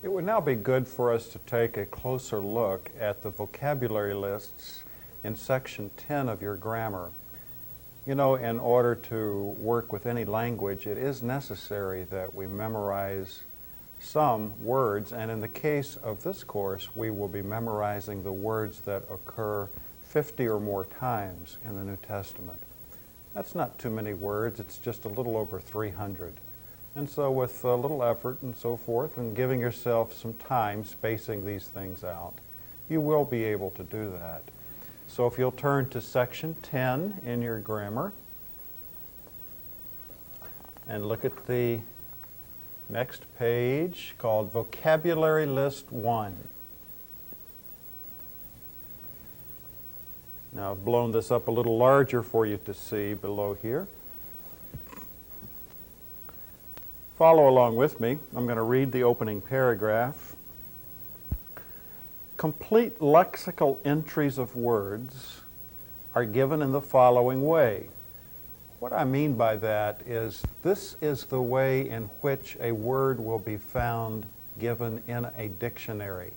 It would now be good for us to take a closer look at the vocabulary lists in section 10 of your grammar. You know, in order to work with any language, it is necessary that we memorize some words, and in the case of this course, we will be memorizing the words that occur 50 or more times in the New Testament. That's not too many words, it's just a little over 300. And so with a little effort and so forth, and giving yourself some time spacing these things out, you will be able to do that. So if you'll turn to section 10 in your grammar and look at the next page called Vocabulary List 1. Now I've blown this up a little larger for you to see below here. Follow along with me. I'm going to read the opening paragraph. Complete lexical entries of words are given in the following way. What I mean by that is this is the way in which a word will be found given in a dictionary.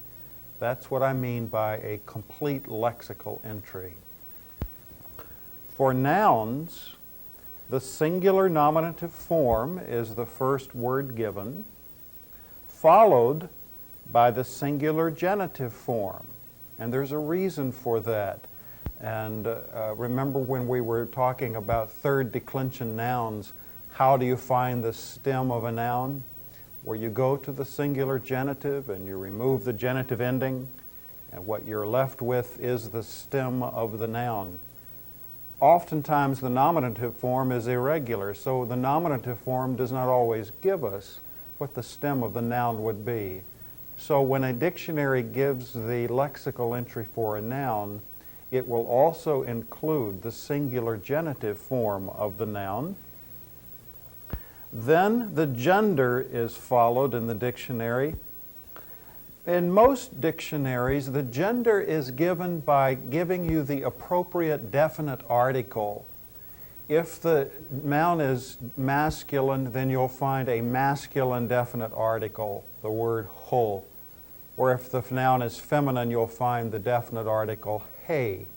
That's what I mean by a complete lexical entry. For nouns, the singular nominative form is the first word given, followed by the singular genitive form. And there's a reason for that. And remember when we were talking about third declension nouns, how do you find the stem of a noun? Where you go to the singular genitive and you remove the genitive ending, and what you're left with is the stem of the noun. Oftentimes the nominative form is irregular, so the nominative form does not always give us what the stem of the noun would be. So when a dictionary gives the lexical entry for a noun, it will also include the singular genitive form of the noun. Then the gender is followed in the dictionary. In most dictionaries, the gender is given by giving you the appropriate definite article. If the noun is masculine, then you'll find a masculine definite article, the word ho. Or if the noun is feminine, you'll find the definite article he.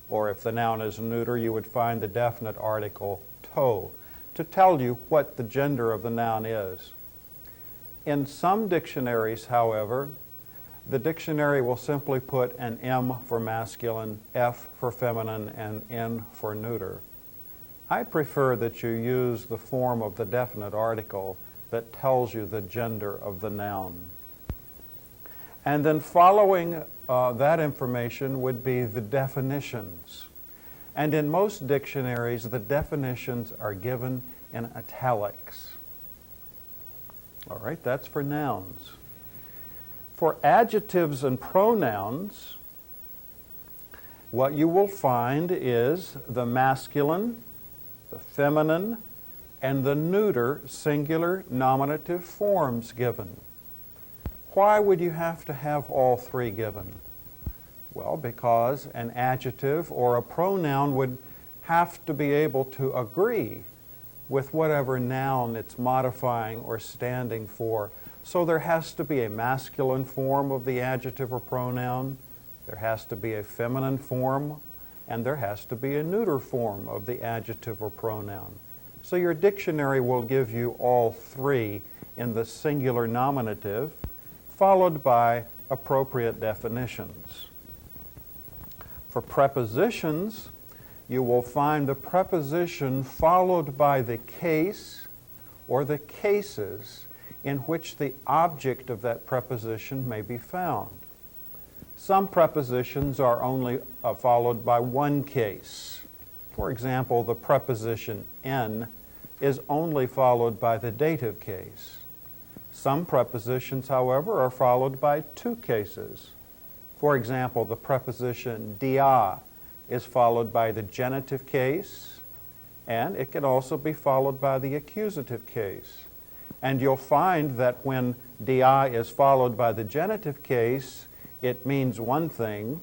Or if the noun is neuter, you would find the definite article to tell you what the gender of the noun is. In some dictionaries, however, the dictionary will simply put an M for masculine, F for feminine, and N for neuter. I prefer that you use the form of the definite article that tells you the gender of the noun. And then following that information would be the definitions. And in most dictionaries, the definitions are given in italics. All right, that's for nouns. For adjectives and pronouns, what you will find is the masculine, the feminine, and the neuter singular nominative forms given. Why would you have to have all three given? Well, because an adjective or a pronoun would have to be able to agree with whatever noun it's modifying or standing for. So there has to be a masculine form of the adjective or pronoun, there has to be a feminine form, and there has to be a neuter form of the adjective or pronoun. So your dictionary will give you all three in the singular nominative, followed by appropriate definitions. For prepositions, you will find the preposition followed by the case or the cases in which the object of that preposition may be found. Some prepositions are only followed by one case. For example, the preposition in is only followed by the dative case. Some prepositions, however, are followed by two cases. For example, the preposition dia is followed by the genitive case, and it can also be followed by the accusative case. And you'll find that when dia is followed by the genitive case, it means one thing,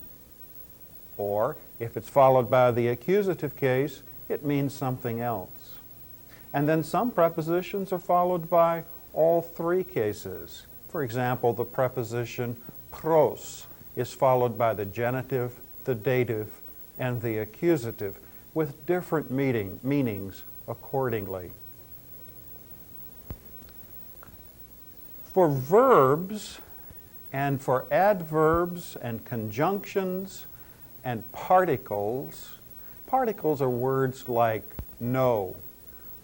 or if it's followed by the accusative case, it means something else. And then some prepositions are followed by all three cases. For example, the preposition pros is followed by the genitive, the dative, and the accusative, with different meanings accordingly. For verbs and for adverbs and conjunctions and particles, particles are words like know,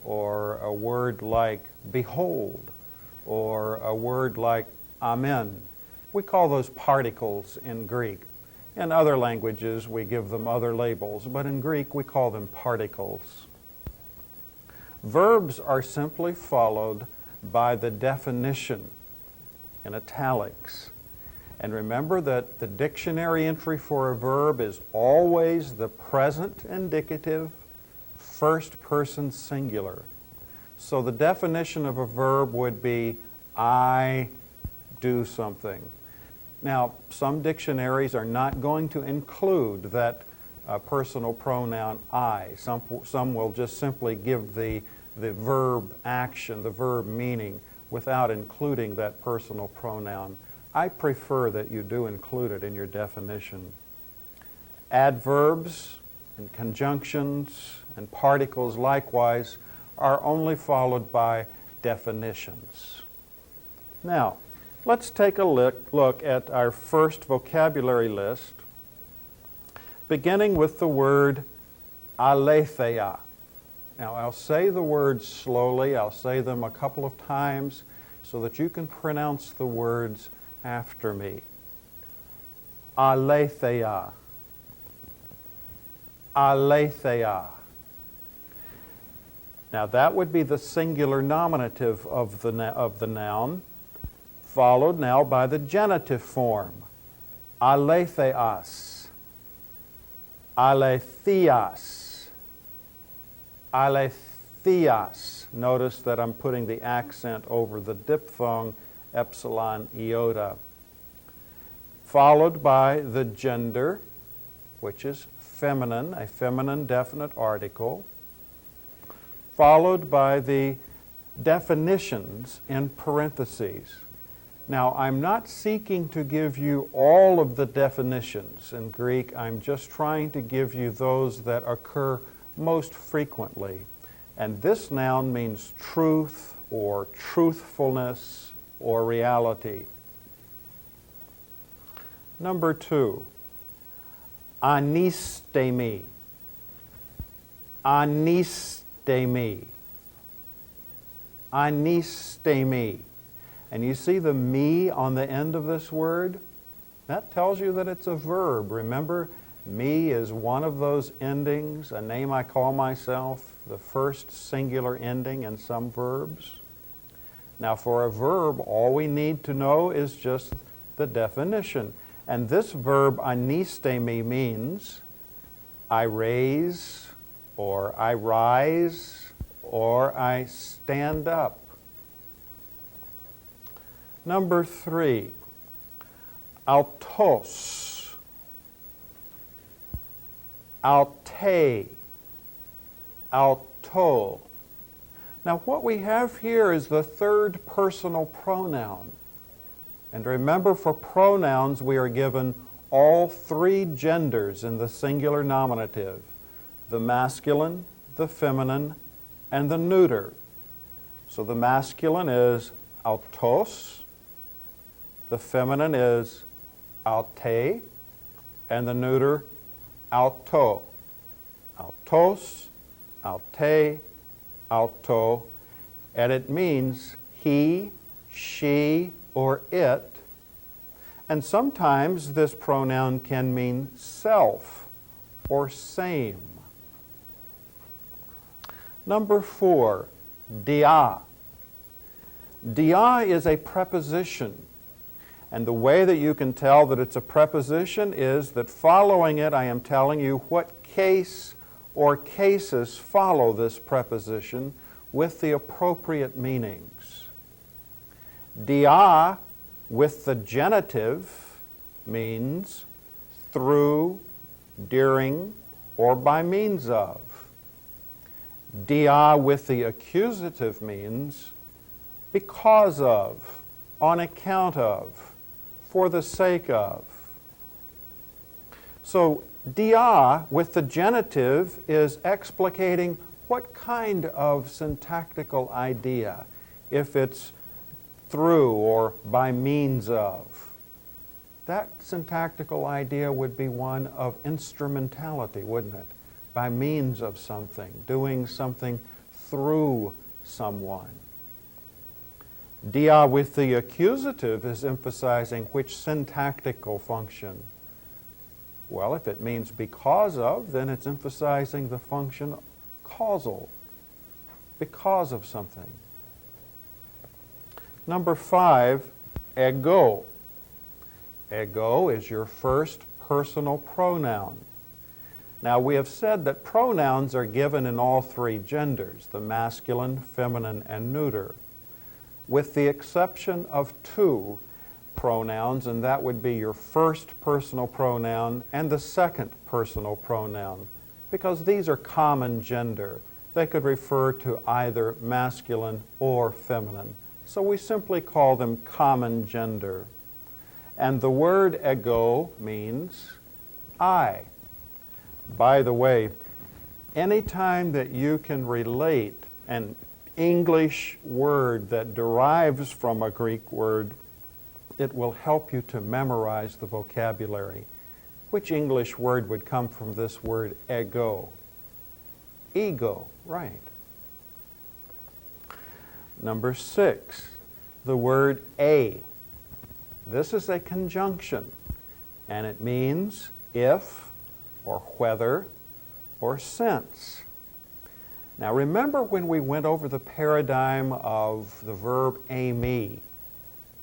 or a word like behold, or a word like amen. We call those particles in Greek. In other languages, we give them other labels, but in Greek, we call them particles. Verbs are simply followed by the definition in italics. And remember that the dictionary entry for a verb is always the present indicative, first person singular. So the definition of a verb would be, I do something. Now, some dictionaries are not going to include that personal pronoun I. Some will just simply give the verb action, the verb meaning, without including that personal pronoun. I prefer that you do include it in your definition. Adverbs and conjunctions and particles likewise are only followed by definitions. Now, let's take a look at our first vocabulary list, beginning with the word aletheia. Now, I'll say the words slowly. I'll say them a couple of times so that you can pronounce the words after me. Aletheia. Aletheia. Now, that would be the singular nominative of the noun, followed now by the genitive form. Aletheas. Aletheas. Aletheas. Notice that I'm putting the accent over the diphthong epsilon iota. Followed by the gender, which is feminine, a feminine definite article. Followed by the definitions in parentheses. Now, I'm not seeking to give you all of the definitions in Greek. I'm just trying to give you those that occur most frequently. And this noun means truth or truthfulness or reality. Number 2, anistemi. Anistemi. Anistemi. And you see the me on the end of this word? That tells you that it's a verb. Remember, me is one of those endings, a name I call myself, the first singular ending in some verbs. Now, for a verb, all we need to know is just the definition. And this verb, anistemi, means I raise, or I rise, or I stand up. Number 3, autos, aute, auto. Now what we have here is the third personal pronoun. And remember, for pronouns we are given all 3 genders in the singular nominative: the masculine, the feminine, and the neuter. So the masculine is autos, the feminine is aute, and the neuter auto. Autos, aute, auto, and it means he, she, or it. And sometimes this pronoun can mean self or same. Number 4, dia. Dia is a preposition. And the way that you can tell that it's a preposition is that following it, I am telling you what case or cases follow this preposition with the appropriate meanings. Dia with the genitive means through, during, or by means of. Dia with the accusative means because of, on account of, for the sake of. So dia with the genitive is explicating what kind of syntactical idea, if it's through or by means of. That syntactical idea would be one of instrumentality, wouldn't it? By means of something, doing something through someone. Dia with the accusative is emphasizing which syntactical function? Well, if it means because of, then it's emphasizing the function causal, because of something. Number 5, ego. Ego is your first personal pronoun. Now, we have said that pronouns are given in all three genders, the masculine, feminine, and neuter, with the exception of 2 pronouns, and that would be your first personal pronoun and the second personal pronoun, because these are common gender. They could refer to either masculine or feminine. So we simply call them common gender. And the word ego means I. By the way, anytime that you can relate an English word that derives from a Greek word, it will help you to memorize the vocabulary. Which English word would come from this word ego? Ego, right. Number 6, the word a. This is a conjunction, and it means if, or whether, or since. Now remember when we went over the paradigm of the verb aimi,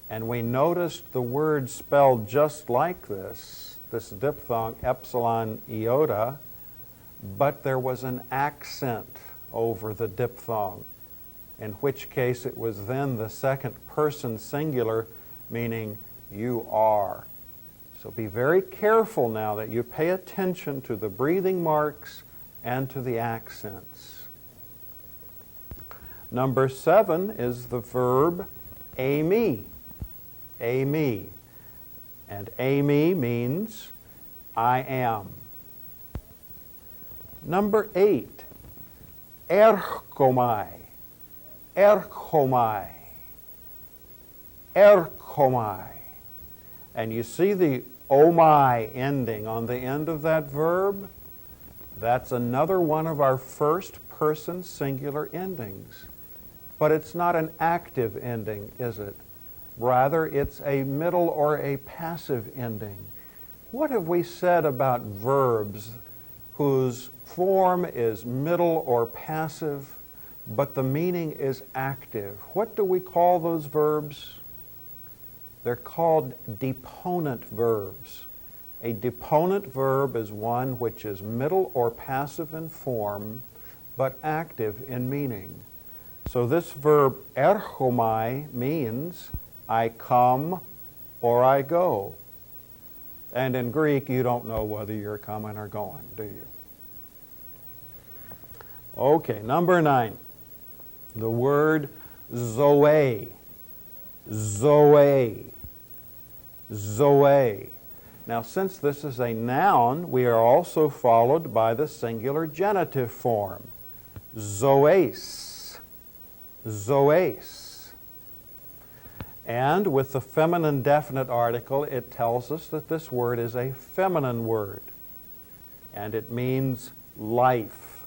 and we noticed the word spelled just like this diphthong, epsilon iota, but there was an accent over the diphthong, in which case it was then the second person singular, meaning you are. So be very careful now that you pay attention to the breathing marks and to the accents. Number 7 is the verb aimi. Aimi. And aimi means I am. Number 8, erchomai. Erchomai. Erchomai. And you see the omai ending on the end of that verb? That's another one of our first person singular endings. But it's not an active ending, is it? Rather, it's a middle or a passive ending. What have we said about verbs whose form is middle or passive, but the meaning is active? What do we call those verbs? They're called deponent verbs. A deponent verb is one which is middle or passive in form, but active in meaning. So this verb erchomai means I come or I go. And in Greek, you don't know whether you're coming or going, do you? Okay, number 9, the word zoe. Zoe. Zoe. Now, since this is a noun, we are also followed by the singular genitive form. Zoes. Zoes. And with the feminine definite article, it tells us that this word is a feminine word. And it means life.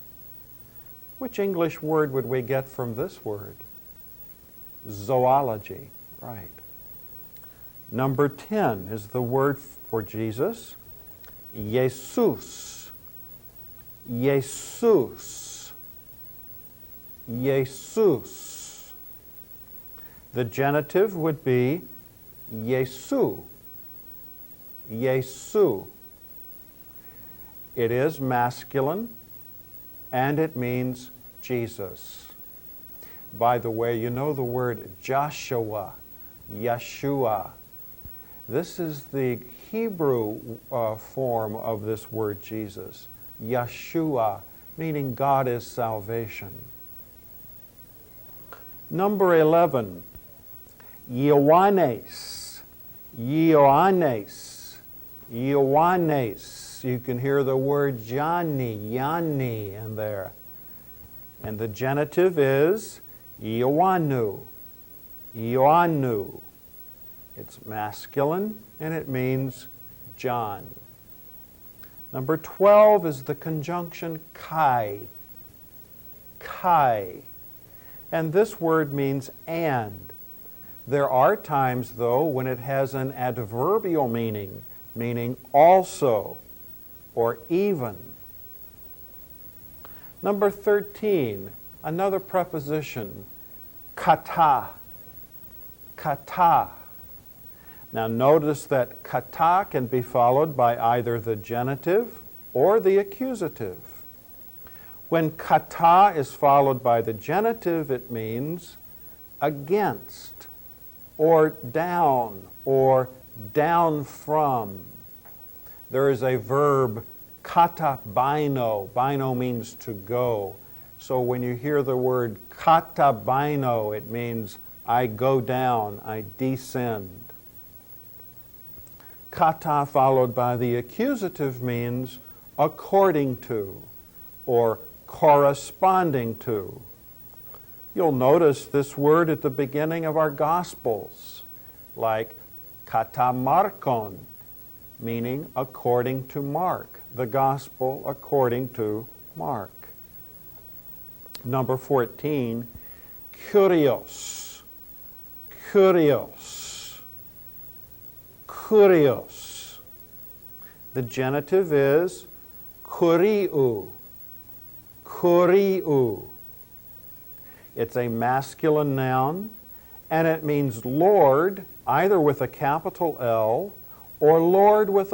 Which English word would we get from this word? Zoology. Right. Number 10 is the word for Jesus, Jesus. Jesus. Jesus. The genitive would be Jesu. Jesu. It is masculine, and it means Jesus. By the way, you know the word Joshua, Yeshua. This is the Hebrew form of this word Jesus, Yeshua, meaning God is salvation. Number 11, Ioannes, Ioannes, Ioannes. You can hear the word Johnny, Yanni in there. And the genitive is Ioannou, Ioannou. It's masculine and it means John. Number 12 is the conjunction kai, kai. And this word means and. There are times, though, when it has an adverbial meaning, meaning also or even. Number 13, another preposition, kata, kata. Now notice that kata can be followed by either the genitive or the accusative. When kata is followed by the genitive, it means against, or down from. There is a verb, kata baino. Baino means to go. So when you hear the word kata baino, it means I go down, I descend. Kata followed by the accusative means according to or corresponding to. You'll notice this word at the beginning of our Gospels, like katamarkon, meaning according to Mark, the Gospel according to Mark. Number 14, kurios, kurios, kurios. The genitive is kuriou, kuriou. It's a masculine noun, and it means Lord, either with a capital L or Lord with